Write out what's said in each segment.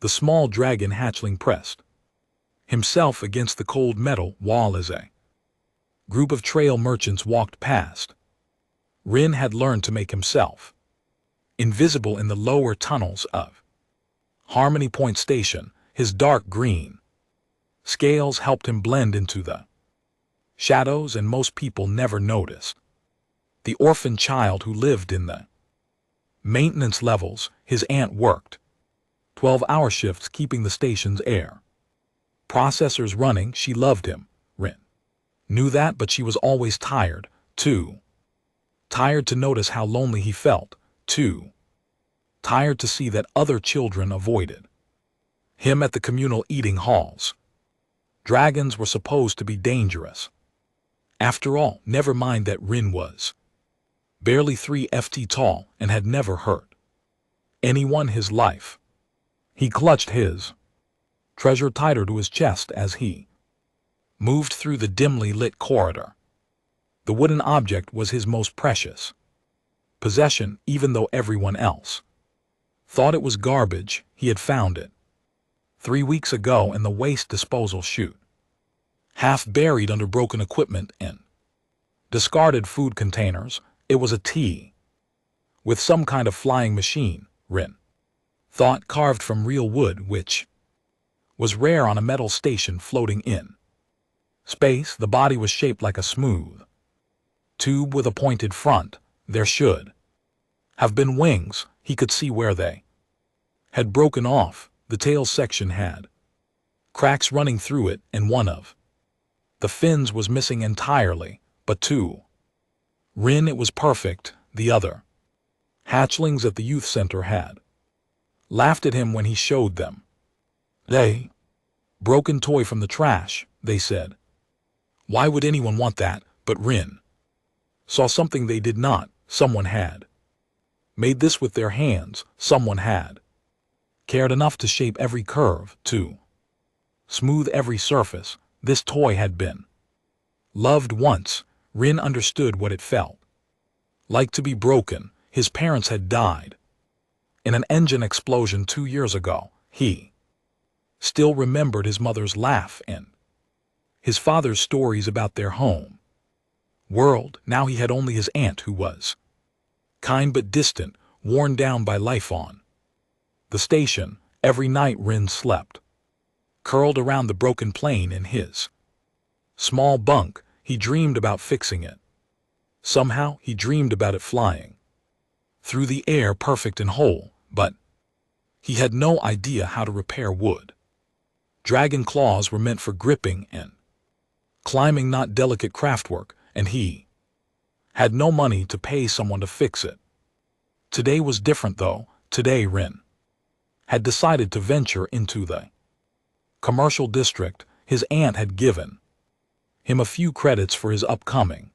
The small dragon hatchling pressed himself against the cold metal wall as a group of trail merchants walked past. Rin had learned to make himself invisible in the lower tunnels of Harmony Point Station. His dark green scales helped him blend into the shadows, and most people never noticed the orphan child who lived in the maintenance levels. His aunt worked 12-hour shifts keeping the station's air processors running. She loved him. Rin knew that, but she was always tired, too tired to notice how lonely he felt, too tired to see that other children avoided him at the communal eating halls. Dragons were supposed to be dangerous. After all, never mind that Rin was barely 3 ft tall and had never hurt anyone his life. He clutched his treasure tighter to his chest as he moved through the dimly lit corridor. The wooden object was his most precious possession, even though everyone else thought it was garbage. He had found it 3 weeks ago in the waste disposal chute, half buried under broken equipment and discarded food containers. It was a tea with some kind of flying machine, Rin thought, carved from real wood, which was rare on a metal station floating in space. The body was shaped like a smooth tube with a pointed front. There should have been wings. He could see where they had broken off. The tail section had cracks running through it, and one of the fins was missing entirely, but to Rin it was perfect. The other hatchlings at the youth center had laughed at him when he showed them a broken toy from the trash. They said, "Why would anyone want that?" But Rin saw something they did not. Someone had made this with their hands. Someone had cared enough to shape every curve, to smooth every surface. This toy had been loved once. Rin understood what it felt like to be broken. His parents had died in an engine explosion 2 years ago. He still remembered his mother's laugh and his father's stories about their home world. Now he had only his aunt, who was kind but distant, worn down by life on the station. Every night Rin slept curled around the broken plane in his small bunk. He dreamed about fixing it. Somehow he dreamed about it flying through the air, perfect and whole, but he had no idea how to repair wood. Dragon claws were meant for gripping and climbing, not delicate craftwork, and he had no money to pay someone to fix it. Today was different, though. Today Rin had decided to venture into the commercial district. His aunt had given him a few credits for his upcoming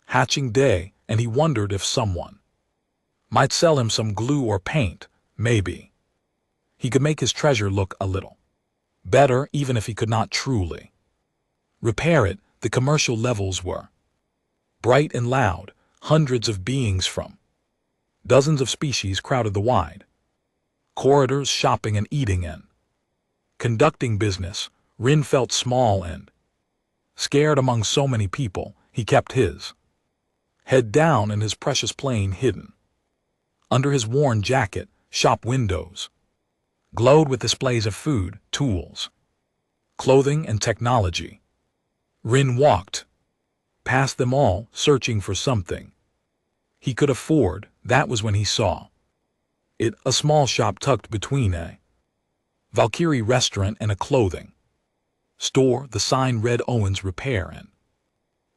hatching day, and he wondered if someone might sell him some glue or paint. Maybe he could make his treasure look a little better, even if he could not truly repair it. The commercial levels were bright and loud. Hundreds of beings from dozens of species crowded the wide corridors, shopping and eating and conducting business. Rin felt small and scared among so many people. He kept his head down and his precious plane hidden under his worn jacket. Shop windows glowed with displays of food, tools, clothing, and technology. Rin walked past them all, searching for something he could afford. That was when he saw it, a small shop tucked between a Valkyrie restaurant and a clothing store. The sign read Owen's Repair and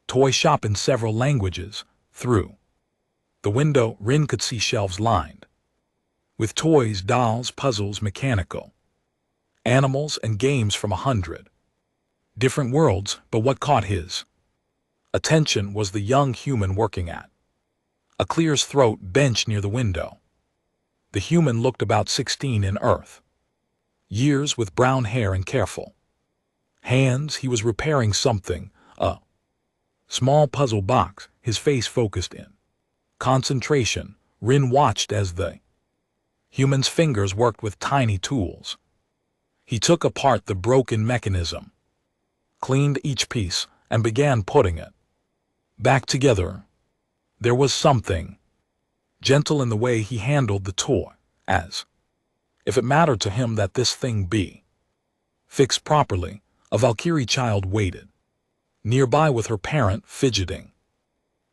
Toy Shop in several languages. Through the window, Rin could see shelves lined with toys, dolls, puzzles, mechanical animals, and games from 100 different worlds. But what caught his attention was the young human working at a clear's throat bench near the window. The human looked about 16 in Earth years, with brown hair and careful hands. He was repairing something, a small puzzle box, his face focused in concentration. Rin watched as the Human's fingers worked with tiny tools. He took apart the broken mechanism, cleaned each piece, and began putting it back together. There was something gentle in the way he handled the toy, as if it mattered to him that this thing be fixed properly. A Valkyrie child waited nearby with her parent, fidgeting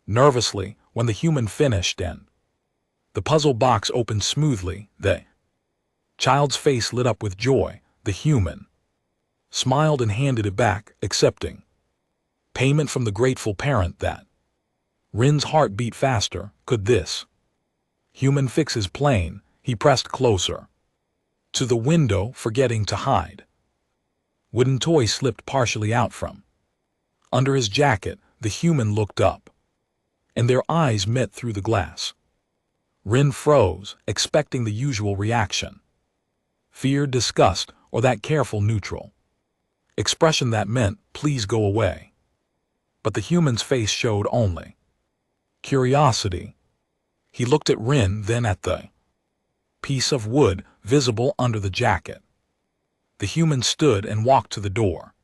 nervously when the human finished and the puzzle box opened smoothly. The child's face lit up with joy. The human smiled and handed it back, accepting payment from the grateful parent. That Rin's heart beat faster. Could this human fix his plane? He pressed closer to the window, forgetting to hide. Wooden toy slipped partially out from under his jacket. The human looked up, and their eyes met through the glass. Rin froze, expecting the usual reaction: fear, disgust, or that careful neutral expression that meant, please go away. But the human's face showed only curiosity. He looked at Rin, then at the piece of wood visible under the jacket. The human stood and walked to the door.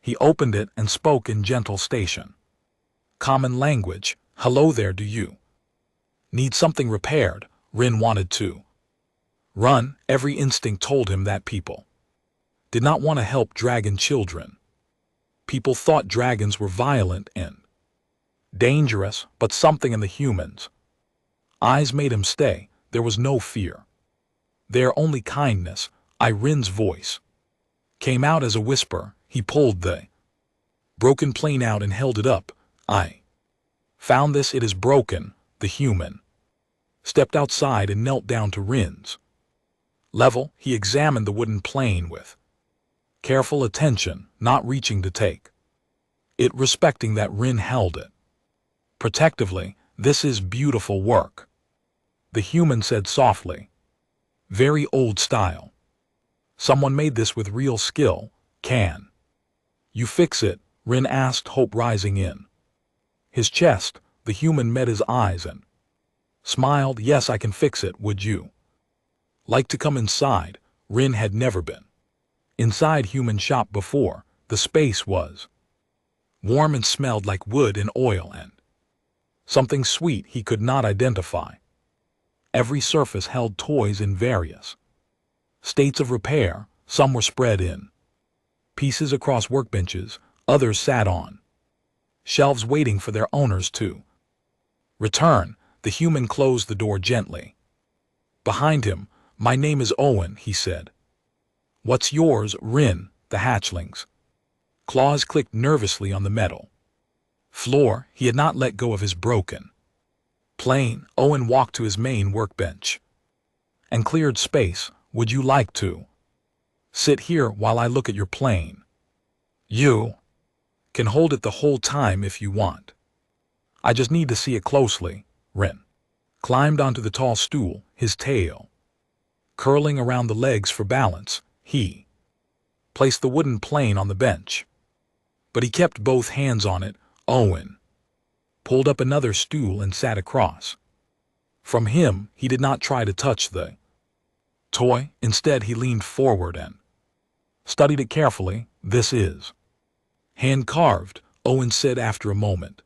He opened it and spoke in gentle station. Common language: hello there, do you need something repaired? Rin wanted to run. Every instinct told him that people did not want to help dragon children. People thought dragons were violent and dangerous, but something in the human's eyes made him stay. There was no fear there, only kindness. Rin's voice came out as a whisper. He pulled the broken plane out and held it up. I found this, it is broken. The human stepped outside and knelt down to Rin's level. He examined the wooden plane with careful attention, not reaching to take it, respecting that Rin held it protectively. This is beautiful work, the human said softly. Very old style. Someone made this with real skill. Can you fix it? Rin asked, hope rising in his chest. The human met his eyes and smiled. Yes, I can fix it. Would you like to come inside? Rin had never been inside human shop before. The space was warm and smelled like wood and oil and something sweet he could not identify. Every surface held toys in various states of repair. Some were spread in pieces across workbenches, others sat on shelves waiting for their owners to return. The human closed the door gently behind him. My name is Owen, he said. What's yours? Rin. The hatchling's claws clicked nervously on the metal floor. He had not let go of his broken plane. Owen walked to his main workbench and cleared space. Would you like to sit here while I look at your plane? You can hold it the whole time if you want. I just need to see it closely. Rin climbed onto the tall stool, his tail curling around the legs for balance. He placed the wooden plane on the bench, but he kept both hands on it. Owen pulled up another stool and sat across from him. He did not try to touch the toy. Instead, he leaned forward and studied it carefully. This is hand-carved, Owen said after a moment.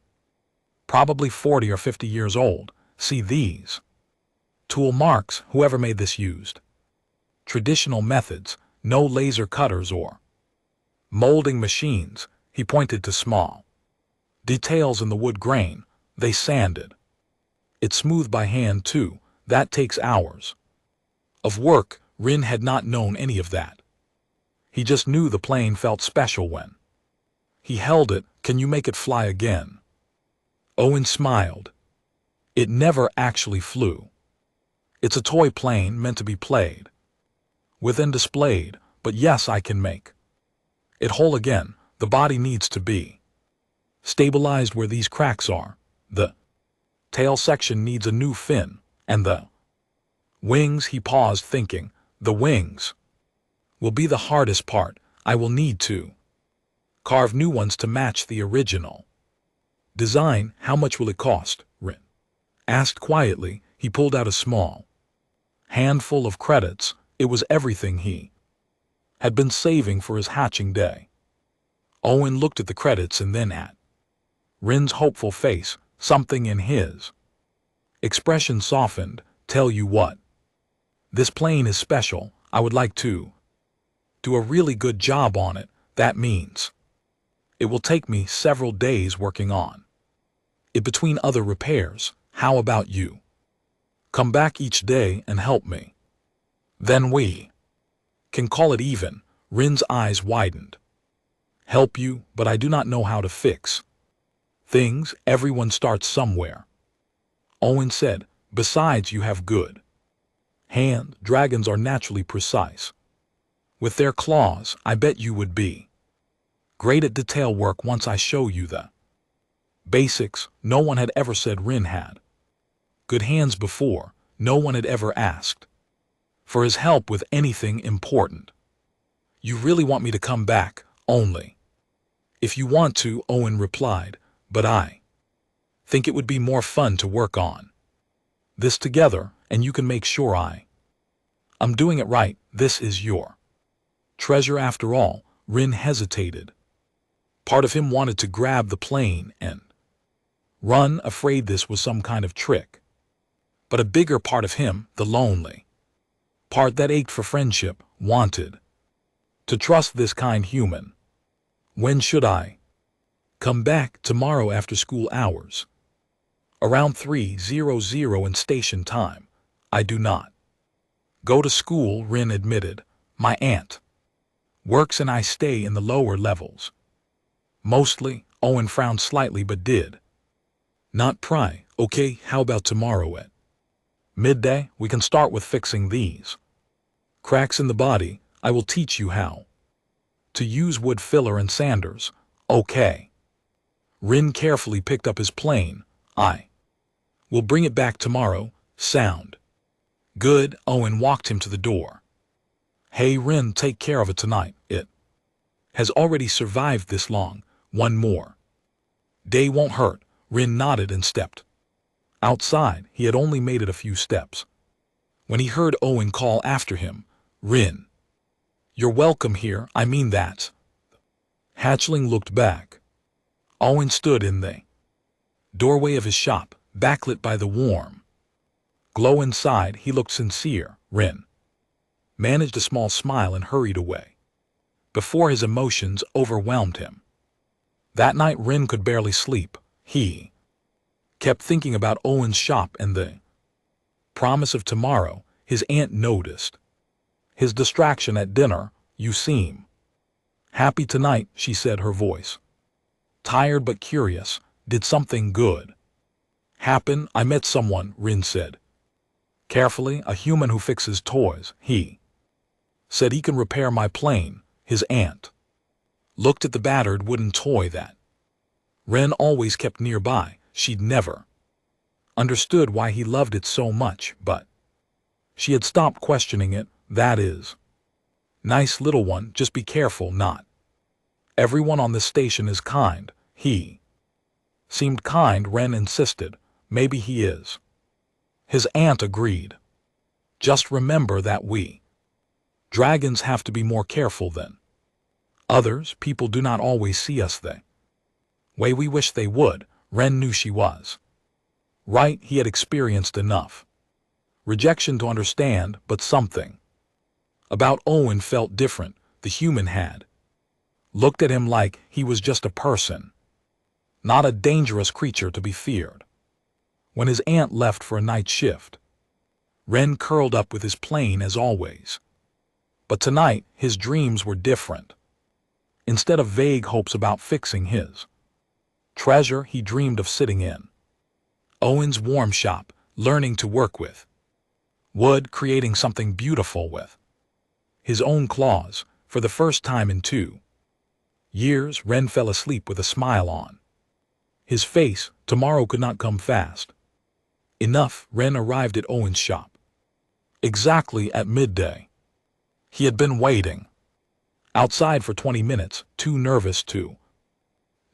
Probably 40 or 50 years old. See these tool marks? Whoever made this used traditional methods, no laser cutters or molding machines. He pointed to small details in the wood grain. They sanded it smooth by hand too. That takes hours of work. Rin had not known any of that. He just knew the plane felt special when he held it. Can you make it fly again? Owen smiled. It never actually flew. It's a toy plane meant to be played with and displayed, but yes, I can make it whole again. The body needs to be stabilized where these cracks are. The tail section needs a new fin, and the wings. He paused, thinking. The wings will be the hardest part. I will need to carve new ones to match the original design. How much will it cost? Rin asked quietly. He pulled out a small Handful of credits, it was everything he had been saving for his hatching day. Owen looked at the credits and then at Rin's hopeful face, something in his expression softened. Tell you what, this plane is special. I would like to do a really good job on it. That means it will take me several days working on it between other repairs. How about you come back each day and help me? Then we can call it even. Rin's eyes widened. Help you, but I do not know how to fix things. Everyone starts somewhere, Owen said. Besides, you have good hand. Dragons are naturally precise with their claws. I bet you would be great at detail work once I show you the basics. No one had ever said Rin had good hands before. No one had ever asked for his help with anything important. You really want me to come back? Only if you want to, Owen replied, but I think it would be more fun to work on this together, and you can make sure I'm doing it right. This is your treasure after all. Rin hesitated. Part of him wanted to grab the plane and run, afraid this was some kind of trick. But a bigger part of him, the lonely part that ached for friendship, wanted to trust this kind human. When should I come back? Tomorrow after school hours, around 3:00 in station time. I do not go to school, Rin admitted. My aunt works and I stay in the lower levels. Mostly. Owen frowned slightly but did not pry. Okay, how about tomorrow at midday? We can start with fixing these cracks in the body. I will teach you how to use wood filler and sanders. Okay. Rin carefully picked up his plane. I will bring it back tomorrow. Sound good? Owen walked him to the door. Hey Rin, take care of it tonight. It has already survived this long. One more day won't hurt. Rin nodded and stepped outside. He had only made it a few steps when he heard Owen call after him. Rin, you're welcome here. I mean that. Hatchling looked back. Owen stood in the doorway of his shop, backlit by the warm glow inside. He looked sincere. Rin managed a small smile and hurried away before his emotions overwhelmed him. That night Rin could barely sleep. He kept thinking about Owen's shop and the promise of tomorrow. His aunt noticed his distraction at dinner. You seem happy tonight, she said, her voice tired but curious. Did something good happen? I met someone, Rin said carefully, a human who fixes toys. He said he can repair my plane. His aunt looked at the battered wooden toy that Rin always kept nearby. She'd never understood why he loved it so much, but she had stopped questioning it. That is nice, little one, just be careful. Not everyone on this station is kind. He seemed kind, Ren insisted. Maybe he is. His aunt agreed. Just remember that we dragons have to be more careful than others. People do not always see us the way we wish they would. Ren knew she was right. He had experienced enough rejection to understand, but something about Owen felt different. The human had looked at him like he was just a person, not a dangerous creature to be feared. When his aunt left for a night shift, Ren curled up with his plane as always. But tonight his dreams were different. Instead of vague hopes about fixing his treasure, he dreamed of sitting in Owen's warm shop, learning to work with wood, creating something beautiful with his own claws. For the first time in 2 years, Ren fell asleep with a smile on his face. Tomorrow could not come fast enough. Ren arrived at Owen's shop exactly at midday. He had been waiting outside for 20 minutes, too nervous to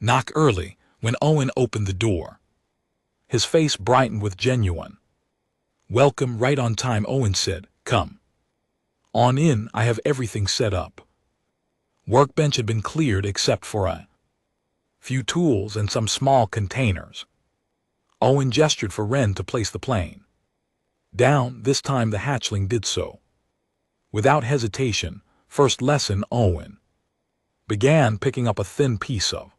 knock early. When Owen opened the door, his face brightened with genuine Welcome right on time, Owen said. Come on in, I have everything set up. Workbench had been cleared except for a few tools and some small containers. Owen gestured for Wren to place the plane down. This time the hatchling did so. Without hesitation, first lesson, Owen began picking up a thin piece of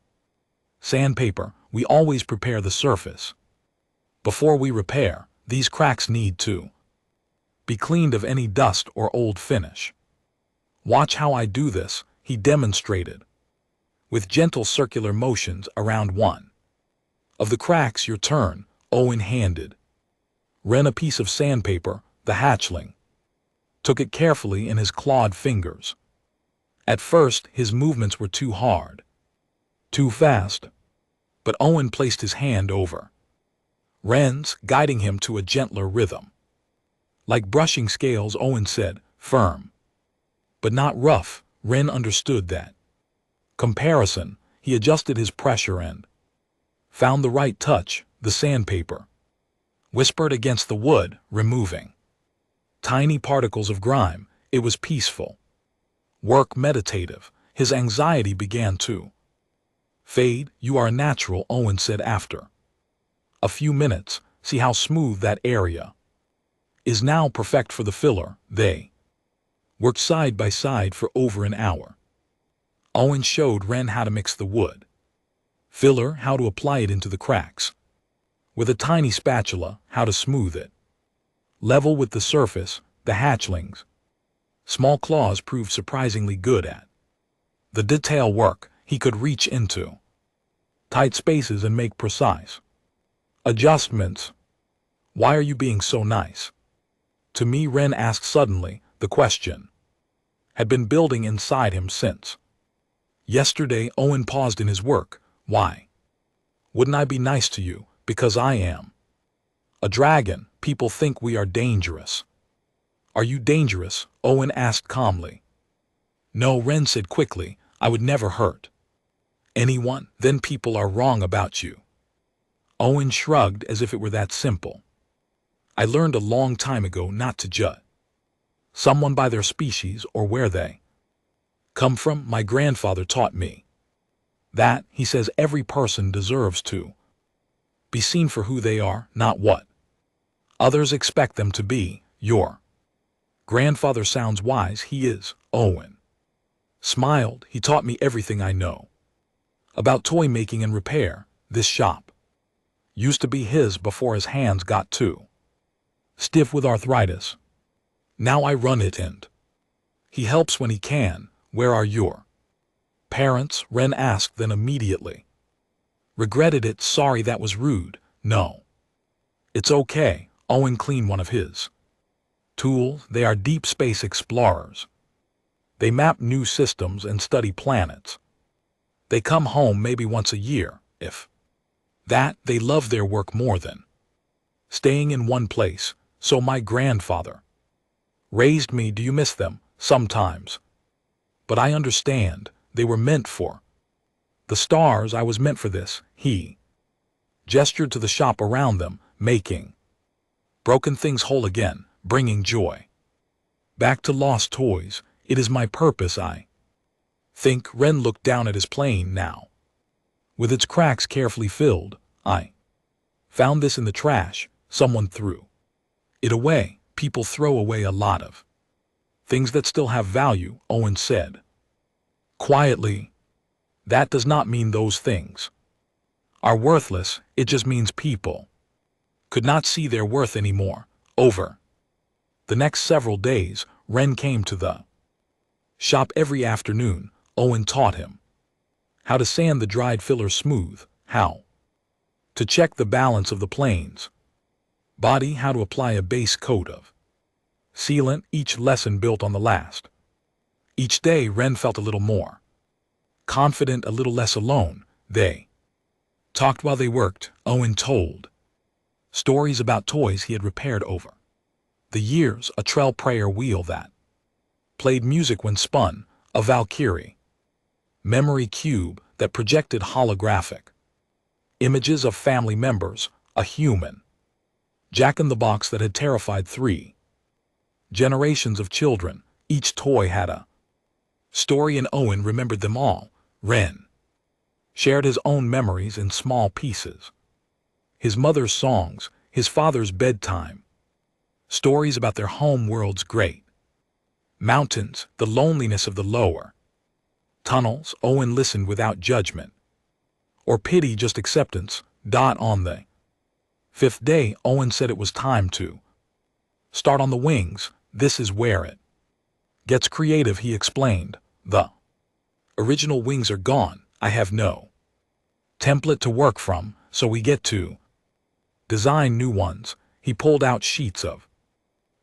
sandpaper. We always prepare the surface before we repair. These cracks need to be cleaned of any dust or old finish. Watch how I do this, he demonstrated. With gentle circular motions around one of the cracks. Your turn, Owen handed Wren a piece of sandpaper. The hatchling took it carefully in his clawed fingers. At first, his movements were too hard, too fast, but Owen placed his hand over Wren's, guiding him to a gentler rhythm. Like brushing scales, Owen said, firm, but not rough. Wren understood that comparison. He adjusted his pressure and found the right touch. The sandpaper whispered against the wood, removing tiny particles of grime. It was peaceful work, meditative. His anxiety began to fade. You are a natural, Owen said after a few minutes. See how smooth that area is now, perfect for the filler. They worked side by side for over an hour. Owen showed Wren how to mix the wood filler, how to apply it into the cracks with a tiny spatula, how to smooth it level with the surface. The hatchling's small claws proved surprisingly good at the detail work. He could reach into tight spaces and make precise adjustments. Why are you being so nice to me? Wren asked suddenly. The question had been building inside him since yesterday. Owen paused in his work. Why wouldn't I be nice to you? Because I am a dragon. People think we are dangerous. Are you dangerous? Owen asked calmly. No, Wren said quickly. I would never hurt anyone. Then people are wrong about you. Owen shrugged, as if it were that simple. I learned a long time ago not to judge someone by their species or where they come from. My grandfather taught me that. He says every person deserves to be seen for who they are, not what others expect them to be. Your grandfather sounds wise. He is. Owen smiled. He taught me everything I know about toy making and repair. This shop used to be his before his hands got too stiff with arthritis. Now I run it and he helps when he can. Where are your parents? Wren asked, then immediately regretted it. Sorry, that was rude. No, it's okay. Owen cleaned one of his tools. They are deep space explorers. They map new systems and study planets. They come home maybe once a year, if that. They love their work more than staying in one place. So my grandfather raised me. Do you miss them? Sometimes. But I understand. They were meant for the stars. I was meant for this. He gestured to the shop around them, making broken things whole again, bringing joy back to lost toys. It is my purpose, I think. Wren looked down at his plane now, with its cracks carefully filled. I found this in the trash. Someone threw it away. People throw away a lot of things that still have value, Owen said quietly. That does not mean those things are worthless. It just means people could not see their worth anymore. Over the next several days, Wren came to the shop every afternoon. Owen taught him how to sand the dried filler smooth, how to check the balance of the plane's body, how to apply a base coat of sealant. Each lesson built on the last. Each day, Wren felt a little more confident, a little less alone. They talked while they worked. Owen told stories about toys he had repaired over the years. A trail prayer wheel that played music when spun, a Valkyrie memory cube that projected holographic images of family members, a human Jack-in-the-Box that had terrified 3 generations of children. Each toy had a story, and Owen remembered them all. Wren shared his own memories in small pieces. His mother's songs, his father's bedtime, stories about their home world's great mountains, the loneliness of the lower tunnels. Owen listened without judgment or pity, just acceptance. On the 5th day, Owen said it was time to start on the wings. This is where it gets creative, he explained. The original wings are gone. I have no template to work from, so we get to design new ones. He pulled out sheets of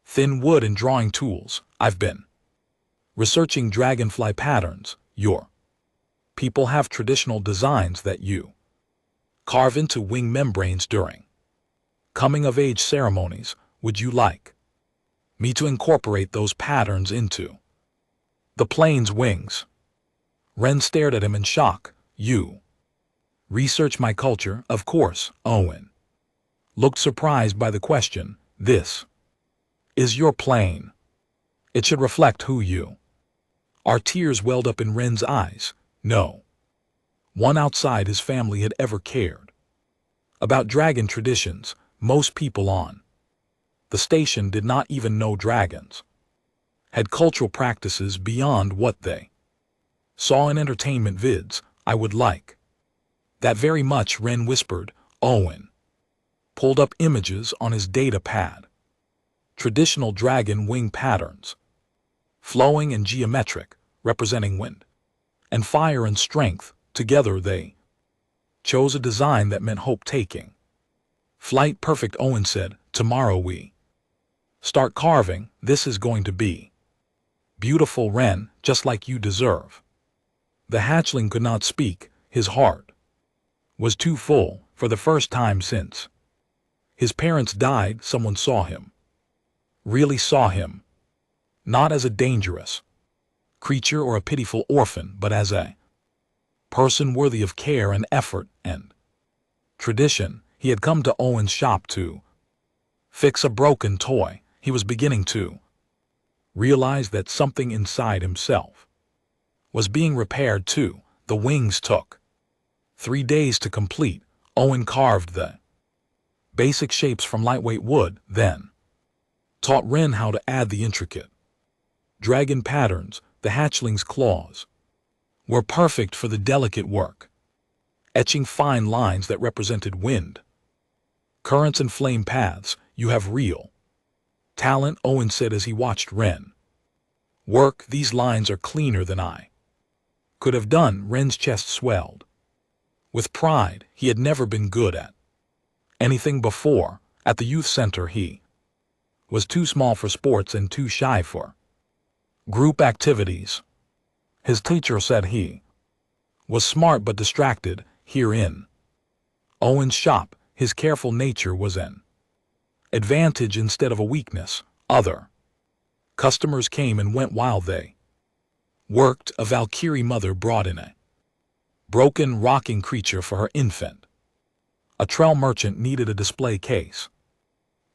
thin wood and drawing tools. I've been researching dragonfly patterns. Your people have traditional designs that you carve into wing membranes during coming-of-age ceremonies. Would you like me to incorporate those patterns into the plane's wings? Wren stared at him in shock. You research my culture? Of course. Owen looked surprised by the question. This is your plane. It should reflect who you are. Tears welled up in Wren's eyes. No one outside his family had ever cared about dragon traditions. Most people on the station did not even know dragons had cultural practices beyond what they saw in entertainment vids. I would like that very much, Wren whispered. Owen pulled up images on his data pad. Traditional dragon wing patterns, flowing and geometric, representing wind and fire and strength. Together they chose a design that meant hope-taking flight. Perfect, Owen said. Tomorrow we start carving. This is going to be beautiful, Wren, just like you deserve. The hatchling could not speak. His heart was too full. For the first time since his parents died, someone saw him. Really saw him. Not as a dangerous creature or a pitiful orphan, but as a person worthy of care and effort and tradition. He had come to Owen's shop to fix a broken toy. He was beginning to realize that something inside himself was being repaired too. The wings took 3 days to complete. Owen carved the basic shapes from lightweight wood, then taught Wren how to add the intricate dragon patterns. The hatchling's claws were perfect for the delicate work, etching fine lines that represented wind, currents, and flame paths. You have real talent, Owen said as he watched Wren work. These lines are cleaner than I could have done. Wren's chest swelled with pride. He had never been good at anything before. At the youth center, he was too small for sports and too shy for group activities. His teacher said he was smart but distracted. Here in Owen's shop, his careful nature was an advantage instead of a weakness. Other customers came and went while they worked. A Valkyrie mother brought in a broken rocking creature for her infant. A trail merchant needed a display case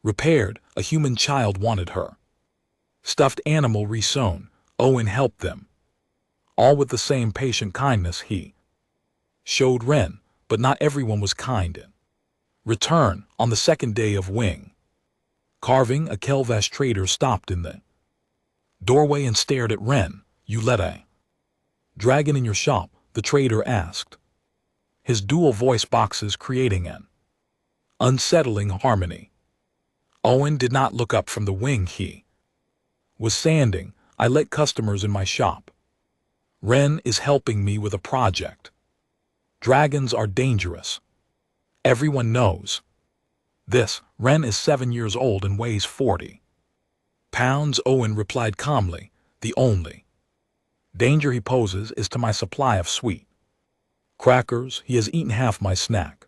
repaired. A human child wanted her stuffed animal resewn. Owen helped them, all with the same patient kindness he showed Wren, but not everyone was kind in return. On the 2nd day of wing carving, a Kelvash trader stopped in the doorway and stared at Wren. You let a dragon in your shop? The trader asked, his dual voice boxes creating an unsettling harmony. Owen did not look up from the wing he was sanding. I let customers in my shop. Wren is helping me with a project. Dragons are dangerous. Everyone knows this. Wren is 7 years old and weighs 40 pounds. Owen replied calmly. The only danger he poses is to my supply of sweet crackers. He has eaten half my snack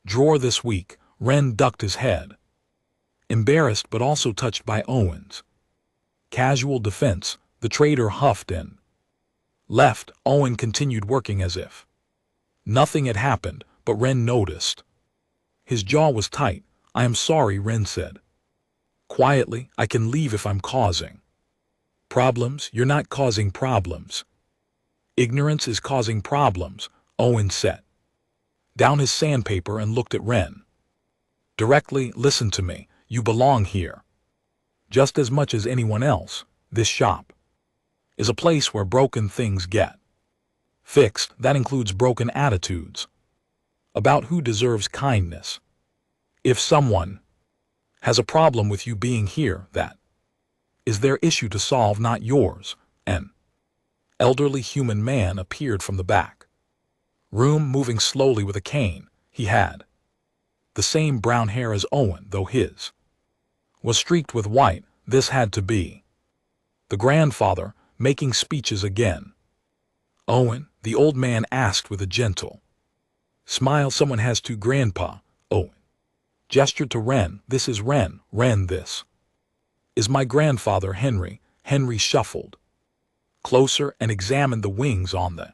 drawer this week. Wren ducked his head, embarrassed but also touched by Owen's casual defense. The trader huffed and left. Owen continued working as if nothing had happened, but Wren noticed. His jaw was tight. I am sorry, Ren said. Quietly, I can leave if I'm causing problems. You're not causing problems. Ignorance is causing problems, Owen said. Down his sandpaper and looked at Ren. Directly, listen to me, you belong here. Just as much as anyone else, this shop is a place where broken things get fixed. That includes broken attitudes about who deserves kindness. If someone has a problem with you being here, that is their issue to solve, not yours. An elderly human man appeared from the back room, moving slowly with a cane. He had the same brown hair as Owen, though his was streaked with white. This had to be the grandfather, making speeches again. Owen, the old man asked with a gentle smile. Someone has to, Grandpa. Owen gestured to Ren. This is Ren. Ren, this is my grandfather, Henry. Henry shuffled closer and examined the wings on the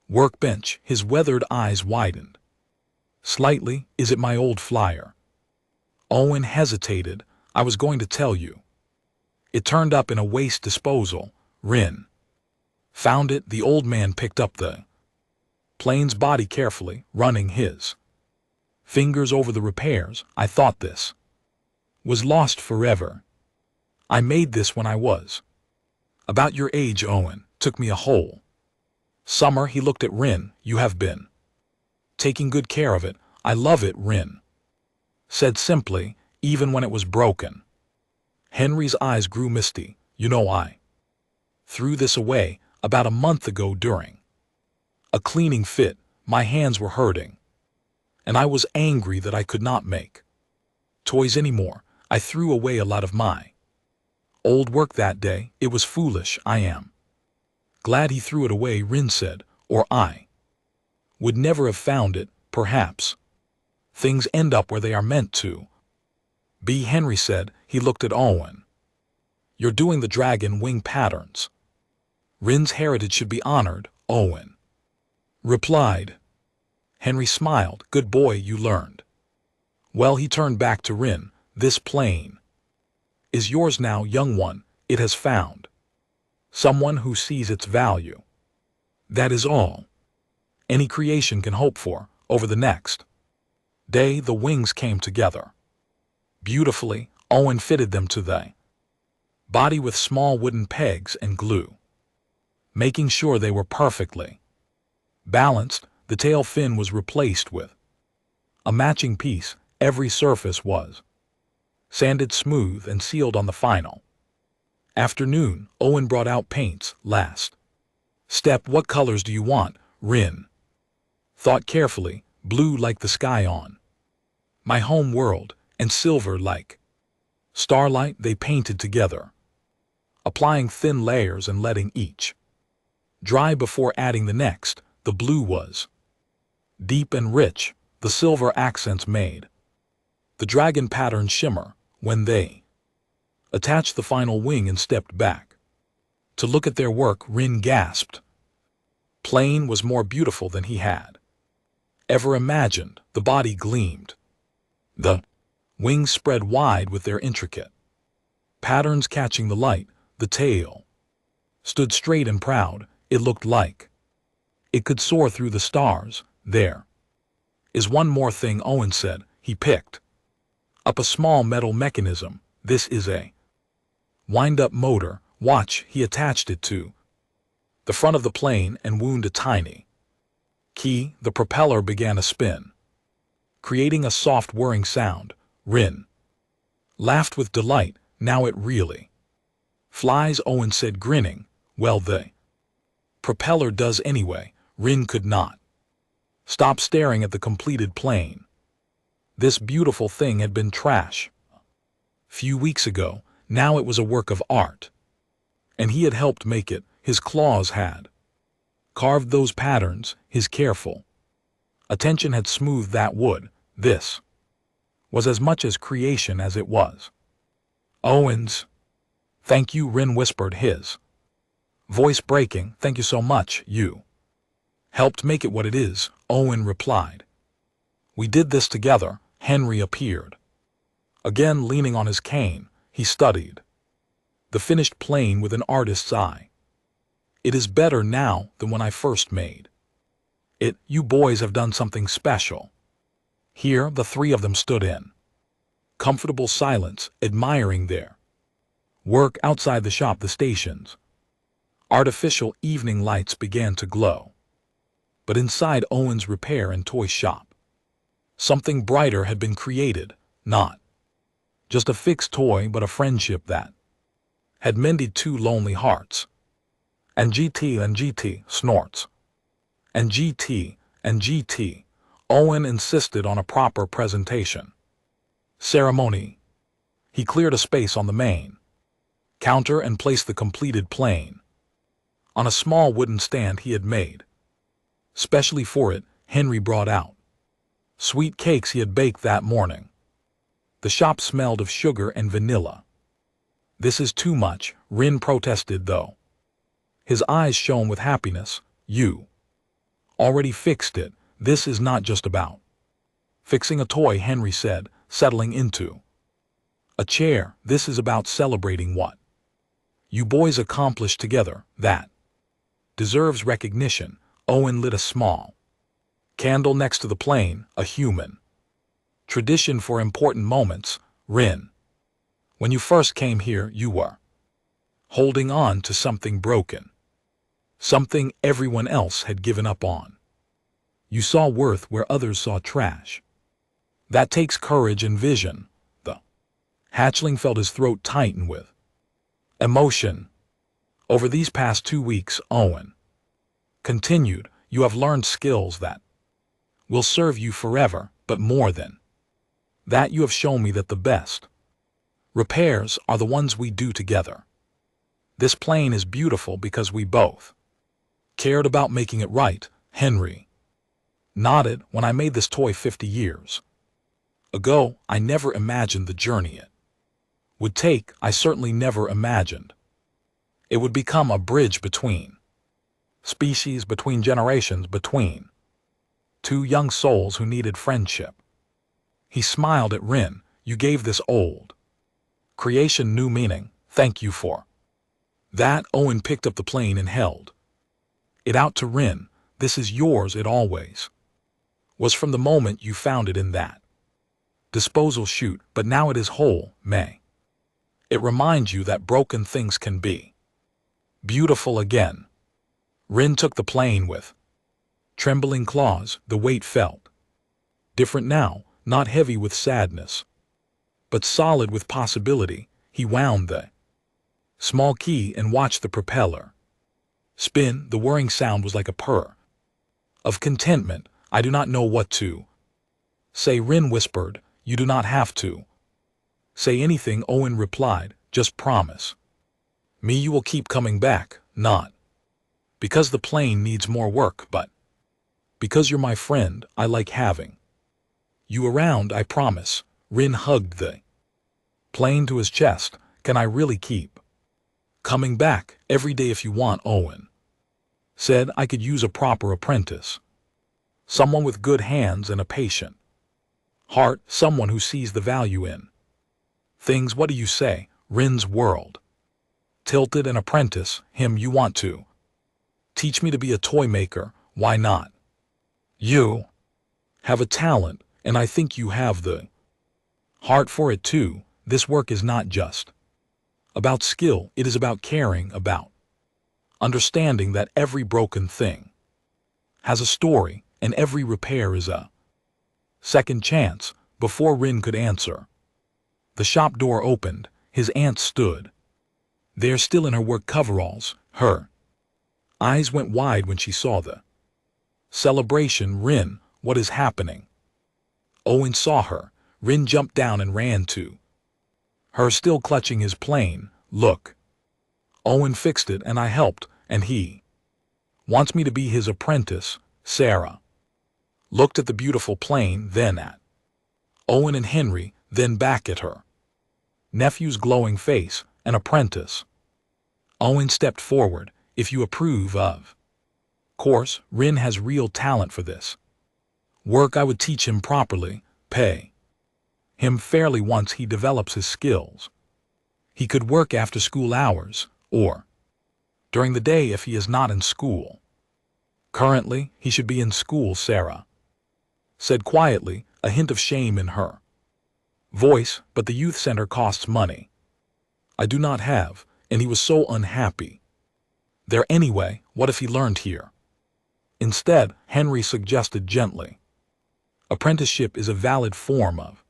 workbench. His weathered eyes widened slightly. Is it my old flyer? Owen hesitated. I was going to tell you. It turned up in a waste disposal. Ren found it. The old man picked up the plane's body carefully, running his fingers over the repairs. I thought this was lost forever. I made this when I was about your age, Owen. Took me a whole summer. He looked at Ren. You have been taking good care of it. I love it, Ren said simply, even when it was broken. Henry's eyes grew misty. You know, I threw this away about a month ago during a cleaning fit. My hands were hurting, and I was angry that I could not make toys anymore. I threw away a lot of my old work that day. It was foolish. I am glad he threw it away, Ren said, or I would never have found it. Perhaps things end up where they are meant to be, Henry said. He looked at Owen. You're doing the dragon wing patterns. Ren's heritage should be honored, Owen replied. Henry smiled. Good boy, you learned well. He turned back to Ren. This plane is yours now, young one. It has found someone who sees its value. That is all any creation can hope for. Over the next day, the wings came together beautifully. Owen fitted them to the body with small wooden pegs and glue, making sure they were perfectly balanced. The tail fin was replaced with a matching piece. Every surface was sanded smooth and sealed on the final afternoon. Owen brought out paints. Last step. What colors do you want? Ren thought carefully. Blue like the sky on my home world, and silver like starlight. They painted together, applying thin layers and letting each dry before adding the next. The blue was deep and rich. The silver accents made the dragon pattern shimmer. When they attached the final wing and stepped back to look at their work, Ren gasped. Plane was more beautiful than he had ever imagined. The body gleamed. The wings spread wide with their intricate patterns catching the light. The tail stood straight and proud. It looked like it could soar through the stars. There is one more thing, Owen said. He picked up a small metal mechanism. This is a wind-up motor. Watch. He attached it to the front of the plane and wound a tiny key. The propeller began to spin, creating a soft whirring sound. Ren laughed with delight. Now it really flies, Owen said, grinning. Well, the propeller does anyway. Ren could not stop staring at the completed plane. This beautiful thing had been trash few weeks ago. Now it was a work of art, and he had helped make it. His claws had carved those patterns. His careful attention had smoothed that wood. This was as much as creation as it was Owen's. Thank you, Ren whispered, his voice breaking. Thank you so much. You helped make it what it is, Owen replied. We did this together. Henry appeared Again leaning on his cane, he studied the finished plane with an artist's eye. It is better now than when I first made it. You boys have done something special. Here the three of them stood in comfortable silence, admiring their work outside the shop. The station's artificial evening lights began to glow. But inside Owen's repair and toy shop, something brighter had been created, not just a fixed toy but a friendship that had mended two lonely hearts. And GT snorts. And GT, Owen insisted on a proper presentation ceremony. He cleared a space on the main counter and placed the completed plane on a small wooden stand he had made. Specially for it, Henry brought out sweet cakes he had baked that morning. The shop smelled of sugar and vanilla. This is too much, Rin protested though. His eyes shone with happiness. You already fixed it. This is not just about fixing a toy, Henry said, settling into a chair. This is about celebrating what you boys accomplished together. That deserves recognition. Owen lit a small candle next to the plane, a human tradition for important moments. Rin, when you first came here, you were holding on to something broken, something everyone else had given up on. You saw worth where others saw trash. That takes courage and vision. The hatchling felt his throat tighten with emotion. Over these past 2 weeks, Owen continued, you have learned skills that will serve you forever, but more than that, you have shown me that the best repairs are the ones we do together. This plane is beautiful because we both cared about making it right. Henry nodded. When I made this toy 50 years ago, I never imagined the journey it would take. I certainly never imagined it would become a bridge between species, between generations, between two young souls who needed friendship. He smiled at Rin. You gave this old creation new meaning. Thank you for that. Owen picked up the plane and held it out to Rin. This is yours. It always was from the moment you found it in that disposal chute, but now it is whole. May it remind you that broken things can be beautiful again. Rin took the plane with trembling claws. The weight felt different now, not heavy with sadness, but solid with possibility. He wound the small key and watched the propeller spin. The whirring sound was like a purr of contentment. I do not know what to say, Rin whispered. You do not have to say anything, Owen replied. Just promise me you will keep coming back, not because the plane needs more work, but because you're my friend. I like having you around, I promise. Rin hugged the plane to his chest. Can I really keep coming back every day if you want? Owen said. I could use a proper apprentice, someone with good hands and a patient heart, someone who sees the value in things. What do you say? Rin's world tilted. An apprentice, him. You want to teach me to be a toy maker? Why not? You have a talent, and I think you have the heart for it too. This work is not just about skill, it is about caring, about understanding that every broken thing has a story, and every repair is a second chance. Before Rin could answer, the shop door opened. His aunt stood there, still in her work coveralls. Her eyes went wide when she saw the celebration. Rin, what is happening? Owen saw her. Rin jumped down and ran to her, still clutching his plane. Look, Owen fixed it and I helped, and he wants me to be his apprentice. Sarah looked at the beautiful plane, then at Owen and Henry, then back at her nephew's glowing face. An apprentice. Owen stepped forward. If you approve of course, Rin has real talent for this work. I would teach him properly. Pay him fairly once he develops his skills. He could work after school hours, or during the day if he is not in school. Currently, he should be in school, Sarah said quietly, a hint of shame in her voice, but the youth center costs money. I do not have, and he was so unhappy there anyway. What if he learned here? Instead, Henry suggested gently. Apprenticeship is a valid form of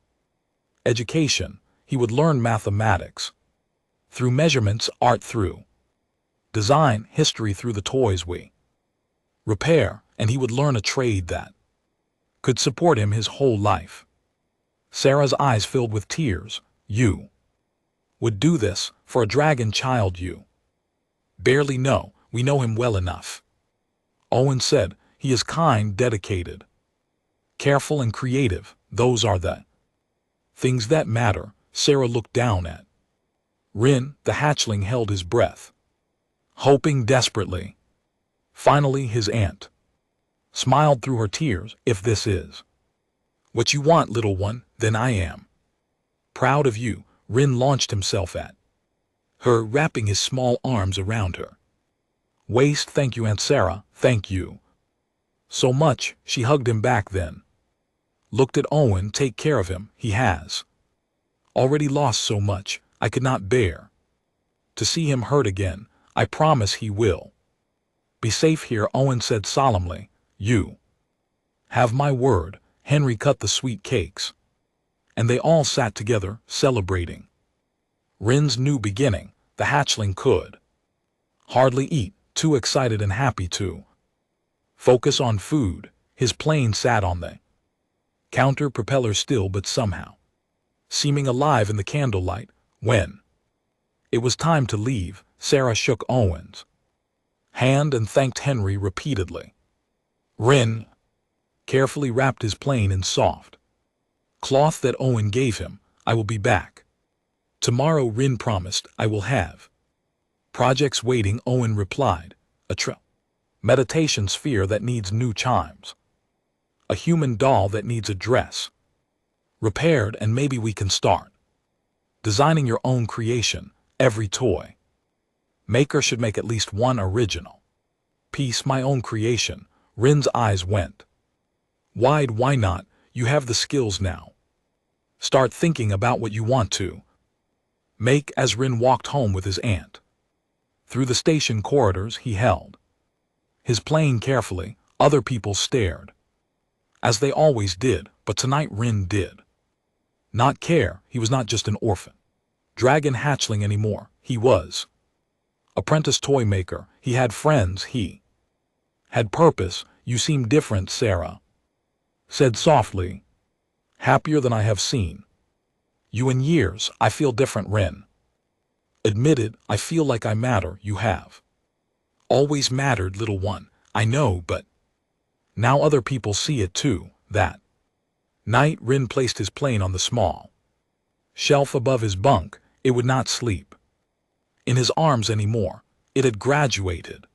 education. He would learn mathematics through measurements, art through design, history through the toys we repair, and he would learn a trade that could support him his whole life. Sarah's eyes filled with tears. You would do this for a dragon child you barely know? We know him well enough. Owen said, he is kind, dedicated, careful and creative. Those are the things that matter. Sarah looked down at Rin. The hatchling held his breath, hoping desperately. Finally his aunt smiled through her tears. If this is what you want, little one, then I am proud of you. Rin launched himself at her, wrapping his small arms around her waist. Thank you, Aunt Sarah, thank you so much. She hugged him back, then looked at Owen. Take care of him. He has already lost so much. I could not bear to see him hurt again. I promise he will be safe here, Owen said solemnly. You have my word. Henry cut the sweet cakes, and they all sat together, celebrating Rin's new beginning. The hatchling could hardly eat, too excited and happy to focus on food. His plane sat on the counter, propeller still but somehow seeming alive in the candlelight. When it was time to leave, Sarah shook Owen's hand and thanked Henry repeatedly. Rin carefully wrapped his plane in soft cloth that Owen gave him. I will be back tomorrow, Rin promised. I will have projects waiting, Owen replied. A meditation sphere that needs new chimes. A human doll that needs a dress repaired, and maybe we can start designing your own creation. Every toy maker should make at least one original piece. My own creation. Rin's eyes went wide. Why not? You have the skills now. Start thinking about what you want to make. As Rin walked home with his aunt through the station corridors, he held his plane carefully. Other people stared, as they always did, but tonight Rin did not care. He was not just an orphan dragon hatchling anymore. He was apprentice toy maker. He had friends. He had purpose. You seem different, Sarah said softly. Happier than I have seen you in years. I feel different, Rin admitted. I feel like I matter. You have always mattered, little one. I know, but now other people see it too. That night, Rin placed his plane on the small shelf above his bunk. It would not sleep in his arms anymore. It had graduated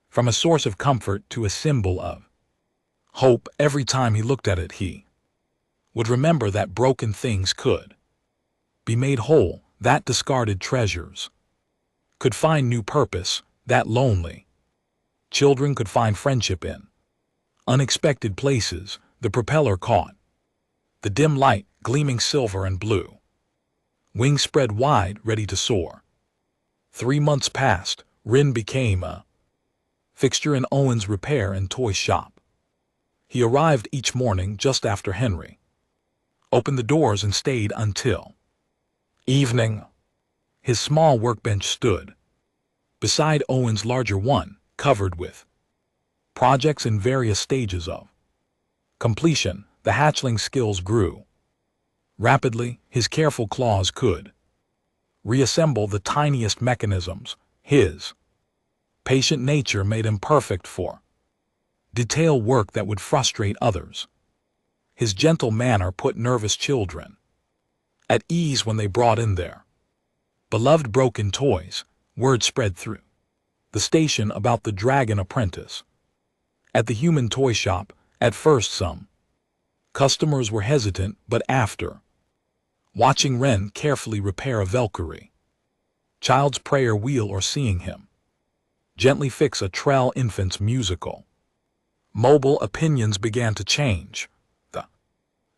from a source of comfort to a symbol of hope. Every time he looked at it, he would remember that broken things could be made whole, that discarded treasures could find new purpose, that lonely children could find friendship in unexpected places. The propeller caught the dim light, gleaming silver and blue. Wings spread wide, ready to soar. 3 months passed. Rin became a fixture in Owen's repair and toy shop. He arrived each morning just after Henry opened the doors and stayed until evening. His small workbench stood beside Owen's larger one, covered with projects in various stages of completion. The hatchling's skills grew rapidly. His careful claws could reassemble the tiniest mechanisms. His patient nature made him perfect for detail work that would frustrate others. His gentle manner put nervous children at ease when they brought in their beloved broken toys. Word spread through the station about the dragon apprentice at the human toy shop. At first some customers were hesitant, but after watching Ren carefully repair a Valkyrie, child's prayer wheel, or seeing him gently fix a Trell infant's musical. Mobile opinions began to change. The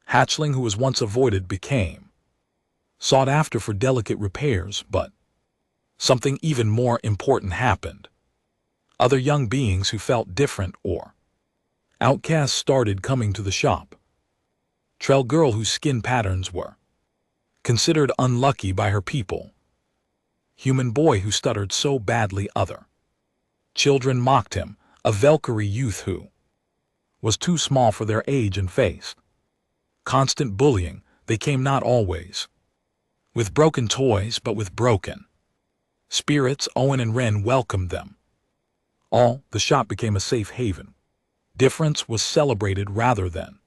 hatchling who was once avoided became sought after for delicate repairs, but something even more important happened. Other young beings who felt different or outcasts started coming to the shop. Trell girl whose skin patterns were considered unlucky by her people. Human boy who stuttered so badly other children mocked him. A Valkyrie youth who was too small for their age and faced constant bullying. They came not always with broken toys, but with broken spirits. Owen and Ren welcomed them all. The shop became a safe haven. Difference was celebrated rather than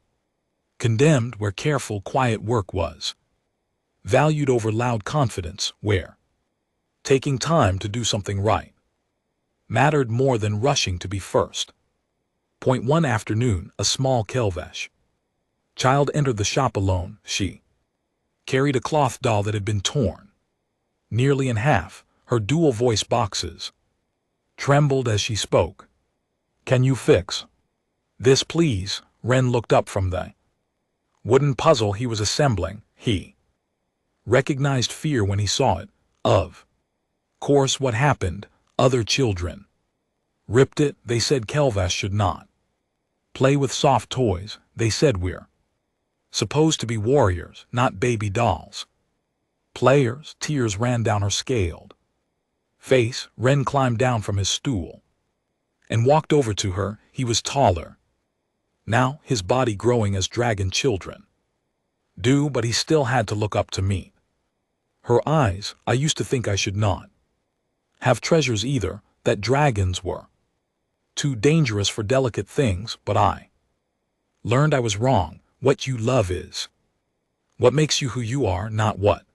condemned, where careful, quiet work was valued over loud confidence, where taking time to do something right mattered more than rushing to be first. One afternoon, a small Kelvesh child entered the shop alone. She carried a cloth doll that had been torn nearly in half. Her dual voice boxes trembled as she spoke. "Can you fix this, please?" Ren looked up from the wooden puzzle he was assembling. He recognized fear when he saw it. Of course, what happened? Other children ripped it. They said Kelvesh should not play with soft toys. They said we're supposed to be warriors, not baby dolls. Players. Tears ran down her scaled face. Ren climbed down from his stool and walked over to her. He was taller now, his body growing as dragon children do, but he still had to look up to meet her eyes. "I used to think I should not have treasures either, that dragons were too dangerous for delicate things, but I learned I was wrong. What you love is what makes you who you are, not what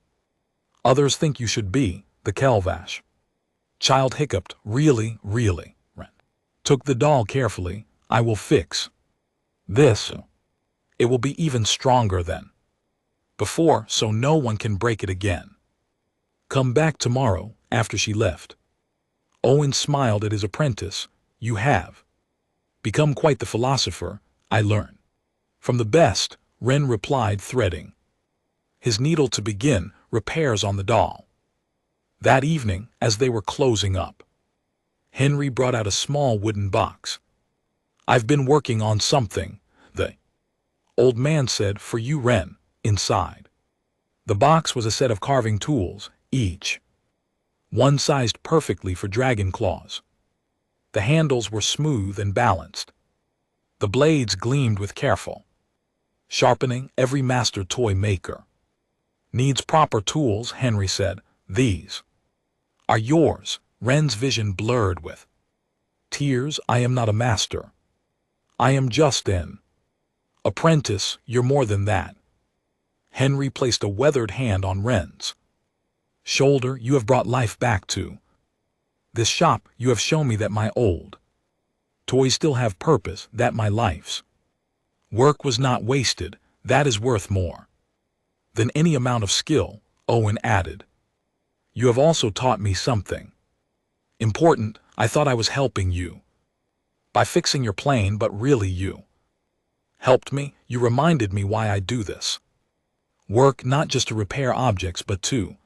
others think you should be." The Kelvesh child hiccuped. "Really, really." Ren took the doll carefully. "I will fix this. It will be even stronger than before, so no one can break it again. Come back tomorrow." After she left, Owen smiled at his apprentice. "You have become quite the philosopher. I learn from the best," Ren replied, threading his needle to begin repairs on the doll. That evening, as they were closing up, Henry brought out a small wooden box. "I've been working on something," the old man said, "for you, Ren." Inside the box was a set of carving tools, each one sized perfectly for dragon claws. The handles were smooth and balanced. The blades gleamed with careful sharpening. "Every master toy maker needs proper tools," Henry said. "These are yours." Ren's vision blurred with tears. "I am not a master. I am just an apprentice." "You're more than that." Henry placed a weathered hand on Ren's shoulder. "You have brought life back to this shop. You have shown me that my old toys still have purpose, that my life's work was not wasted. That is worth more than any amount of skill," Owen added. "You have also taught me something important. I thought I was helping you by fixing your plane, but really you helped me. You reminded me why I do this work, not just to repair objects, but to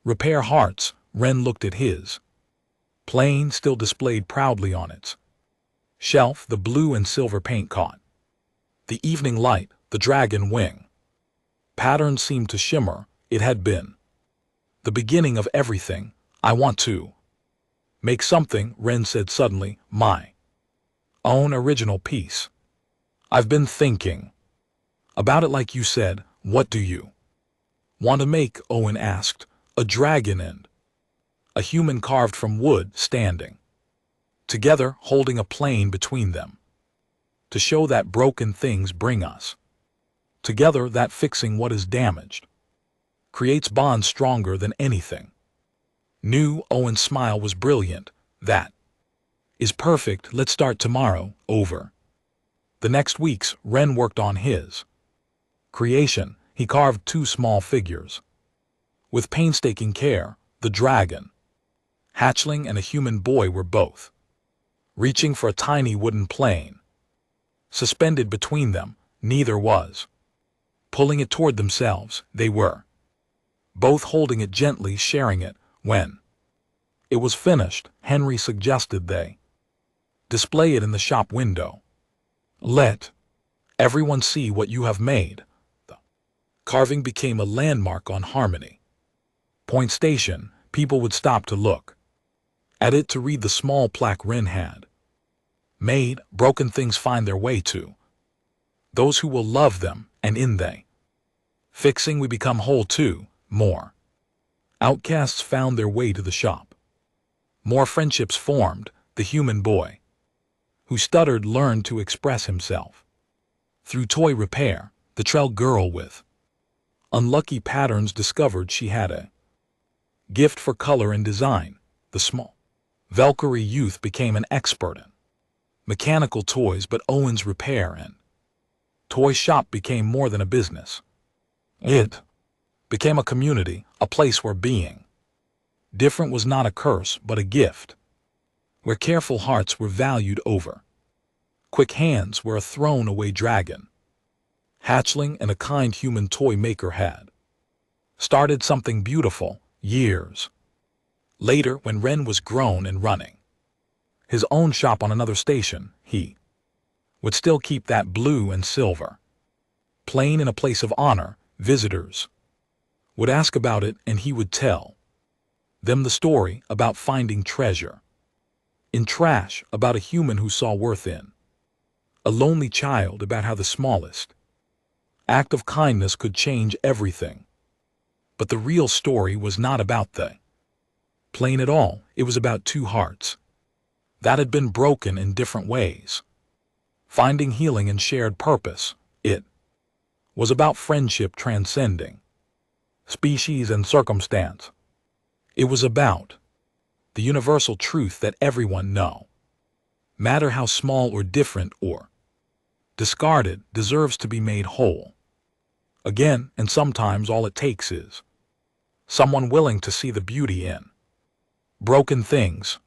repair hearts." Ren looked at his plane, still displayed proudly on its shelf. The blue and silver paint caught the evening light. The dragon wing pattern seemed to shimmer. It had been the beginning of everything. "I want to make something," Ren said suddenly, "my own original piece. I've been thinking about it like you said." "What do you want to make?" Owen asked. "A dragon and a human carved from wood, standing together, holding a plane between them, to show that broken things bring us together, that fixing what is damaged creates bonds stronger than anything new." Owen's smile was brilliant. "That is perfect. Let's start tomorrow." Over the next weeks, Ren worked on his creation. He carved two small figures. With painstaking care, the dragon, Hatchling, and a human boy were both reaching for a tiny wooden plane. Suspended between them, neither was pulling it toward themselves. They were both holding it gently, sharing it. When it was finished, Henry suggested they display it in the shop window. Let everyone see what you have made. The carving became a landmark on Harmony Point Station. People would stop to look at it, to read the small plaque Wren had made. Broken things find their way to those who will love them, and in they fixing we become whole too. More outcasts found their way to the shop. More friendships formed. The human boy who stuttered learned to express himself through toy repair. The trail girl with unlucky patterns discovered she had a gift for color and design. The small Valkyrie youth became an expert in mechanical toys, but Owen's repair and toy shop became more than a business. It became a community, a place where being different was not a curse but a gift, where careful hearts were valued over quick hands, where a thrown-away dragon, Hatchling, and a kind human toy maker had started something beautiful. Years later, when Wren was grown and running his own shop on another station, he would still keep that blue and silver plane in a place of honor. Visitors would ask about it, and he would tell them the story about finding treasure in trash, about a human who saw worth in a lonely child, about how the smallest act of kindness could change everything. But the real story was not about the plane at all. It was about two hearts that had been broken in different ways, finding healing and shared purpose. It was about friendship transcending species and circumstance. It was about the universal truth that everyone, no matter how small or different or discarded, deserves to be made whole again. And sometimes all it takes is someone willing to see the beauty in broken things.